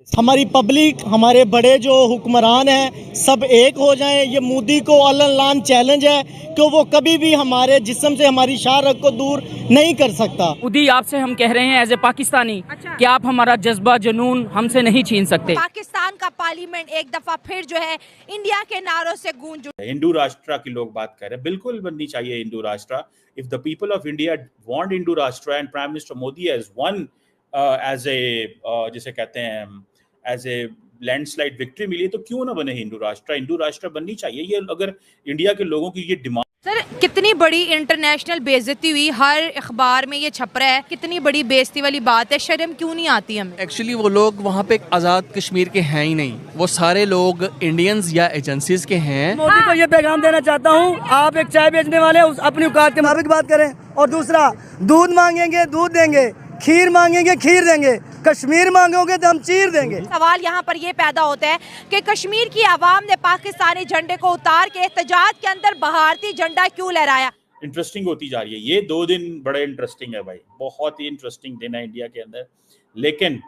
हमारी पब्लिक, हमारे बड़े जो हुक्मरान हैं, सब एक हो जाएं। ये मोदी को अल्लाह चैलेंज है कि वो कभी भी हमारे जिस्म से हमारी शाहरग को दूर नहीं कर सकता। मोदी, आपसे हम कह रहे हैं एज ए पाकिस्तानी कि आप हमारा जज्बा जुनून हमसे नहीं छीन सकते। पाकिस्तान का पार्लियामेंट एक दफा फिर जो है इंडिया के नारों से गूंज उठा। हिंदू राष्ट्र की लोग बात कर रहे हैं, बिल्कुल बननी चाहिए हिंदू राष्ट्र। If the people of India want Hindu Rashtra and prime minister Modi has won as a जिसे कहते हैं एज ए लैंडस्लाइड विक्ट्री मिली है, तो क्यों ना बने हिंदू राष्ट्र। हिंदू राष्ट्र बननी चाहिए। ये अगर इंडिया के लोगों की ये डिमांड। सर, कितनी बड़ी इंटरनेशनल बेइज्जती हुई, हर अखबार में ये छप रहा है, कितनी बड़ी बेइज्जती वाली बात है। शर्म क्यों नहीं आती हमें? एक्चुअली वो लोग वहाँ पे आज़ाद कश्मीर के हैं ही नहीं, वो सारे लोग इंडियंस या एजेंसीज के हैं। मोदी को ये पैगाम देना चाहता हूँ, आप एक चाय बेचने वाले अपनी औकात के मुताबिक बात करें। और दूसरा, दूध मांगेंगे दूध देंगे, खीर मांगेंगे खीर देंगे, कश्मीर मांगोगे तो हम चीर देंगे। सवाल यहाँ पर ये पैदा होता है कि कश्मीर की आवाम ने पाकिस्तानी झंडे को उतार के एहतजाज के अंदर भारतीय झंडा क्यों लहराया? इंटरेस्टिंग होती जा रही है। ये 2 दिन बड़े इंटरेस्टिंग है भाई, बहुत ही इंटरेस्टिंग दिन है इंडिया के अंदर। लेकिन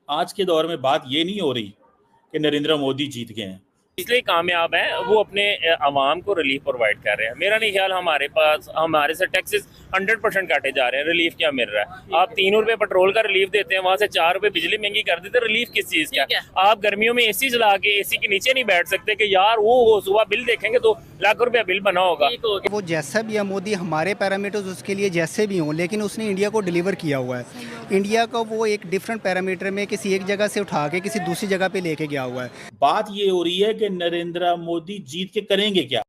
आज के दौर में बात ये नहीं हो रही कि नरेंद्र मोदी जीत गए हैं, इसलिए कामयाब है वो अपने आवाम को रिलीफ प्रोवाइड कर रहे हैं। मेरा नहीं ख्याल हमारे से टैक्सेस 100% काटे जा रहे हैं, रिलीफ क्या मिल रहा है? आप 3 रुपए पेट्रोल का रिलीफ देते हैं, वहाँ से 4 रुपए बिजली महंगी कर देते हैं, रिलीफ किस चीज़ का? आप गर्मियों में एसी चला के एसी के नीचे नहीं बैठ सकते कि यार वो सुबह बिल देखेंगे तो लाख रुपया बिल बना होगा। वो जैसा भी है मोदी, हमारे पैरामीटर्स उसके लिए जैसे भी हों, लेकिन उसने इंडिया को डिलीवर किया हुआ है। इंडिया को वो एक डिफरेंट पैरामीटर में किसी एक जगह से उठा के किसी दूसरी जगह पे लेके गया हुआ है। बात ये हो रही है कि नरेंद्र मोदी जीत के करेंगे क्या।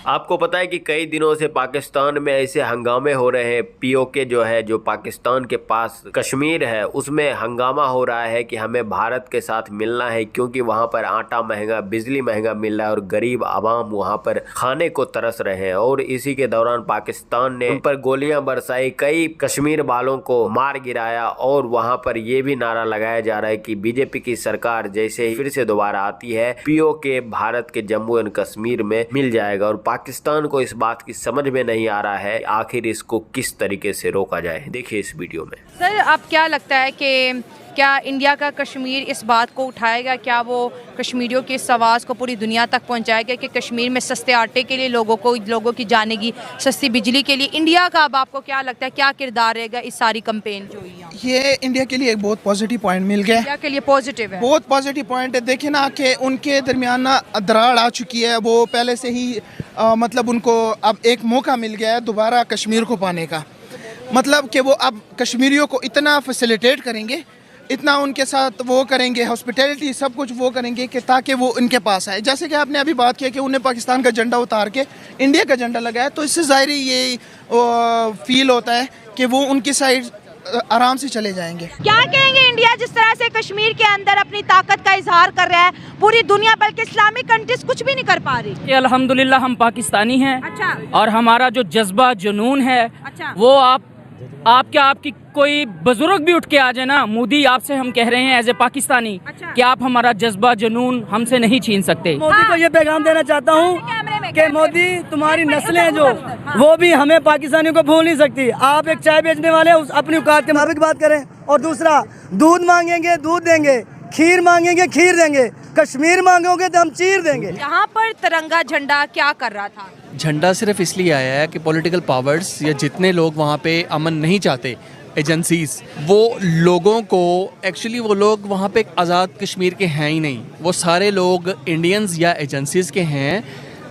आपको पता है कि कई दिनों से पाकिस्तान में ऐसे हंगामे हो रहे हैं। पीओके जो है, जो पाकिस्तान के पास कश्मीर है, उसमें हंगामा हो रहा है कि हमें भारत के साथ मिलना है, क्योंकि वहां पर आटा महंगा, बिजली महंगा मिल रहा है और गरीब आवाम वहां पर खाने को तरस रहे हैं। और इसी के दौरान पाकिस्तान ने उन पर गोलियां बरसाई, कई कश्मीर वालों को मार गिराया और वहां पर यह भी नारा लगाया जा रहा है कि बीजेपी की सरकार जैसे ही फिर से दोबारा आती है, पीओके भारत के जम्मू एंड कश्मीर में मिल जाएगा। पाकिस्तान को इस बात की समझ में नहीं आ रहा है आखिर इसको किस तरीके से रोका जाए। देखिए इस वीडियो में। सर, आप क्या लगता है कि क्या इंडिया का कश्मीर इस बात को उठाएगा? क्या वो कश्मीरियों की इस आवाज़ को पूरी दुनिया तक पहुंचाएगा कि कश्मीर में सस्ते आटे के लिए लोगों की जानेगी, सस्ती बिजली के लिए? इंडिया का अब आपको क्या लगता है क्या किरदार रहेगा इस सारी कंपेन जो हुई? ये इंडिया के लिए एक बहुत पॉजिटिव पॉइंट मिल गया। इंडिया के लिए पॉजिटिव है, बहुत पॉजिटिव पॉइंट है। देखिए ना कि उनके दरमियान ना दरार आ चुकी है। वो पहले से ही मतलब उनको अब एक मौका मिल गया है दोबारा कश्मीर को पाने का। मतलब कि वो अब कश्मीरियों को इतना फैसिलिटेट करेंगे, इतना उनके साथ वो करेंगे, हॉस्पिटैलिटी सब कुछ वो करेंगे कि ताकि वो इनके पास आए। जैसे कि आपने अभी बात किया कि उन्हें पाकिस्तान का झंडा उतार के इंडिया का झंडा लगाया, तो इससे ज़ाहिर ये फील होता है कि वो उनकी साइड आराम से चले जाएंगे। क्या कहेंगे इंडिया जिस तरह से कश्मीर के अंदर अपनी ताकत का इजहार कर रहा है? पूरी दुनिया बल्कि इस्लामिक कंट्रीज कुछ भी नहीं कर पा रही। अल्हम्दुलिल्लाह हम पाकिस्तानी हैं। अच्छा। और हमारा जो जज्बा जुनून है, अच्छा। वो आपकी कोई बुजुर्ग भी उठ के आ जाए ना, मोदी, आपसे हम कह रहे हैं एज ए पाकिस्तानी कि आप हमारा जज्बा जुनून हमसे नहीं छीन सकते। मोदी को ये पैगाम देना चाहता हूँ कि मोदी, तुम्हारी नस्लें जो वो भी हमें पाकिस्तानियों को भूल नहीं सकती। आप एक चाय बेचने वाले अपनी औकात के मुताबिक बात करें। और दूसरा, दूध मांगेंगे दूध देंगे, खीर मांगेंगे खीर देंगे, कश्मीर मांगोगे तो हम चीर देंगे। यहाँ पर तिरंगा झंडा क्या कर रहा था? झंडा सिर्फ इसलिए आया है कि पॉलिटिकल पावर्स या जितने लोग वहाँ पे अमन नहीं चाहते, एजेंसीज, वो लोगों को एक्चुअली वो लोग वहाँ पे आज़ाद कश्मीर के हैं ही नहीं, वो सारे लोग इंडियंस या एजेंसीज के हैं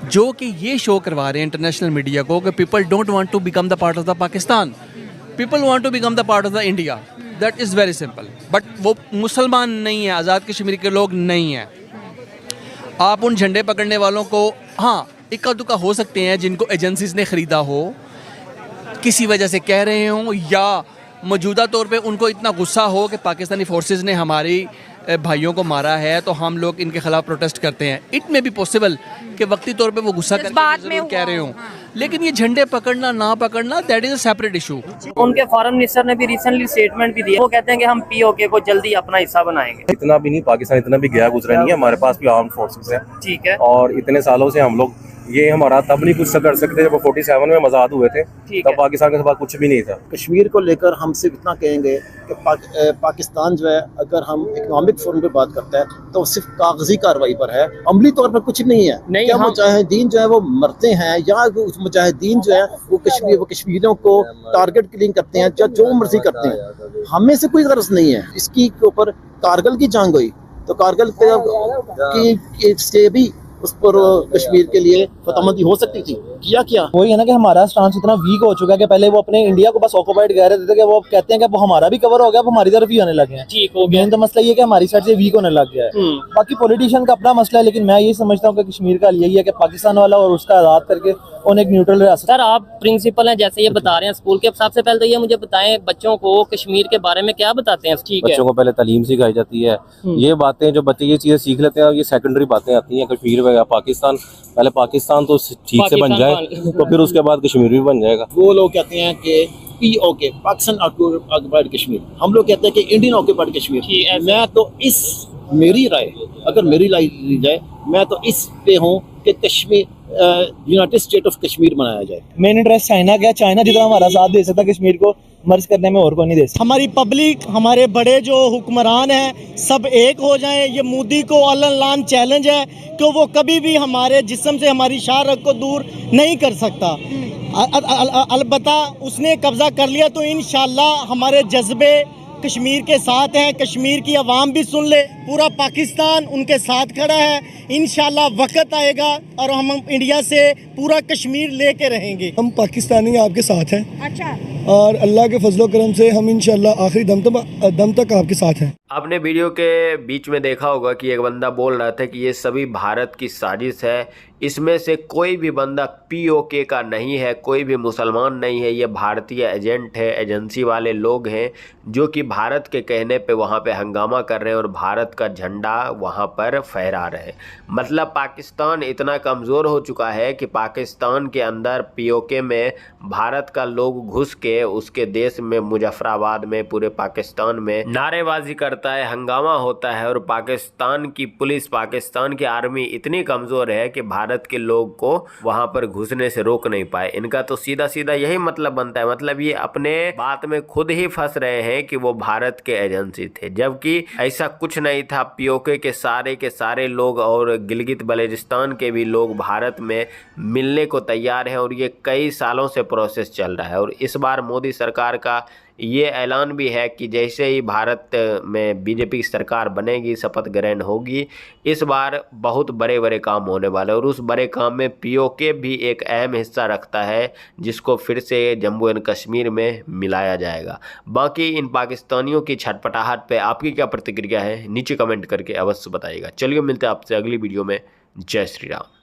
जो कि ये शो करवा रहे हैं इंटरनेशनल मीडिया को कि people don't want to become the part of the Pakistan, people want to become the part of the India. That is very simple. But वो मुसलमान नहीं है, आज़ाद कश्मीर के लोग नहीं हैं। आप उन झंडे पकड़ने वालों को, हाँ, इक्का दुक्का हो सकते हैं जिनको एजेंसीज ने ख़रीदा हो, किसी वजह से कह रहे हों, या मौजूदा तौर पे उनको इतना गुस्सा हो कि पाकिस्तानी फोर्सेस ने हमारी भाइयों को मारा है तो हम लोग इनके खिलाफ प्रोटेस्ट करते हैं। इट में भी पॉसिबल कि वक्ती तौर पे वो गुस्सा करके कह रहे हों, लेकिन ये झंडे पकड़ना ना पकड़ना that is a separate issue. उनके फॉरेन मिनिस्टर ने भी रिसेंटली स्टेटमेंट भी दिया, वो कहते हैं कि हम पीओके को जल्दी अपना हिस्सा बनाएंगे। इतना भी नहीं, पाकिस्तान इतना भी गया गुजरा नहीं है, हमारे पास भी आर्म्ड फोर्सेस है, ठीक है, और इतने सालों से हम लोग ये हमारा तब नहीं कुछ कर सकते जब 47 में आज़ाद हुए थे, तब पाकिस्तान के पास कुछ भी नहीं था। कश्मीर को लेकर हम सिर्फ इतना कहेंगे कि पाकिस्तान जो है, अगर हम इकोनॉमिक फोरम पे बात करता है तो वो सिर्फ कागजी कार्रवाई पर है, अमली तौर पर कुछ नहीं है। क्या मुजाहिदीन जो है वो मरते हैं, या मुजाहिदीन जो है वो कश्मीरियों को टारगेट किलिंग करते हैं, या जो मर्जी करते हैं, हमें से कोई गर्ज नहीं है। इसकी ऊपर कारगिल की जंग हुई तो कारगिल से भी उस पर कश्मीर के लिए फतहमंदी हो सकती थी, किया क्या? वही है ना कि हमारा स्टांस इतना वीक हो चुका है कि पहले वो अपने इंडिया को बस ऑक्युपाइड कह रहे थे कि वो कहते हैं कि वो हमारा भी कवर हो गया, अब हमारी तरफ ही आने लगे हैं। ठीक हो गया। तो मसला ये कि हमारी साइड से वीक होने लग गया है। बाकी पॉलिटिशियन का अपना मसला है, लेकिन मैं ये समझता हूँ कि कश्मीर का यही है कि पाकिस्तान वाला और उसका आज़ाद करके उन्हें एक न्यूट्रल रह सकता है। सर आप प्रिंसिपल हैं, जैसे ये बता रहे हैं स्कूल के, सबसे पहले तो ये मुझे बताएं बच्चों को कश्मीर के बारे में क्या बताते हैं? ठीक है, बच्चों को पहले तालीम सिखाई जाती है। ये बातें जो बच्चे ये चीज़ें सीख लेते हैं, ये सेकेंडरी बातें आती हैं। कश्मीर वगैरह पाकिस्तान, पहले पाकिस्तान तो ठीक से बन जाए तो फिर उसके बाद कश्मीर भी बन जाएगा। वो लोग कहते हैं कि POK पाकिस्तान ऑक्युपाइड कश्मीर, हम लोग कहते हैं कि इंडियन ऑक्युपाइड कश्मीर। मैं तो मेरी राय, अगर मेरी राय ली जाए, मैं तो इस पे हूँ कि Kashmir United state of Kashmir बनाया जाए। मेन इंटरेस्ट चाइना का, चाइना जितना हमारा साथ दे सकता कश्मीर को मर्ज करने में, और को नहीं दे सकता। हमारी पब्लिक, हमारे बड़े जो हुक्मरान हैं, सब एक हो जाएं। ये मोदी को अल्लाह चैलेंज है कि वो कभी भी हमारे जिस्म से हमारी शाहरग को दूर नहीं कर सकता। अलबत्ता उसने कब्जा कर लिया तो इंशाल्लाह हमारे जज्बे कश्मीर के साथ हैं। कश्मीर की आवाम भी सुन ले, पूरा पाकिस्तान उनके साथ खड़ा है। इंशाल्लाह वक्त आएगा और हम इंडिया से पूरा कश्मीर लेके रहेंगे। हम पाकिस्तानी आपके साथ हैं। अच्छा। और अल्लाह के फजलो करम से हम इंशाल्लाह आखिरी दम तक आपके साथ हैं। आपने वीडियो के बीच में देखा होगा कि एक बंदा बोल रहा था कि ये सभी भारत की साजिश है, इसमें से कोई भी बंदा POK का नहीं है, कोई भी मुसलमान नहीं है, ये भारतीय एजेंट है, एजेंसी वाले लोग हैं जो कि भारत के कहने पे वहाँ पे हंगामा कर रहे हैं और भारत का झंडा वहाँ पर फहरा रहे हैं। मतलब पाकिस्तान इतना कमज़ोर हो चुका है कि पाकिस्तान के अंदर POK में भारत का लोग घुस के उसके देश में, मुजफ्फराबाद में, पूरे पाकिस्तान में नारेबाजी करता है, हंगामा होता है, और पाकिस्तान की पुलिस, पाकिस्तान की आर्मी इतनी कमज़ोर है कि भारत के लोग को वहां पर घुसने से रोक नहीं पाए। इनका तो सीधा सीधा यही मतलब बनता है, मतलब ये अपने बात में खुद ही फंस रहे हैं कि वो भारत के एजेंसी थे, जबकि ऐसा कुछ नहीं था। POK के सारे लोग और गिलगित बल्चिस्तान के भी लोग भारत में मिलने को तैयार हैं और ये कई सालों से प्रोसेस चल रहा है। और इस बार मोदी सरकार का ये ऐलान भी है कि जैसे ही भारत में BJP की सरकार बनेगी, शपथ ग्रहण होगी, इस बार बहुत बड़े बड़े काम होने वाले हैं और उस बड़े काम में POK भी एक अहम हिस्सा रखता है, जिसको फिर से जम्मू एंड कश्मीर में मिलाया जाएगा। बाकी इन पाकिस्तानियों की छटपटाहट पे आपकी क्या प्रतिक्रिया है, नीचे कमेंट करके अवश्य बताइएगा। चलिए मिलते हैं आपसे अगली वीडियो में। जय श्री राम।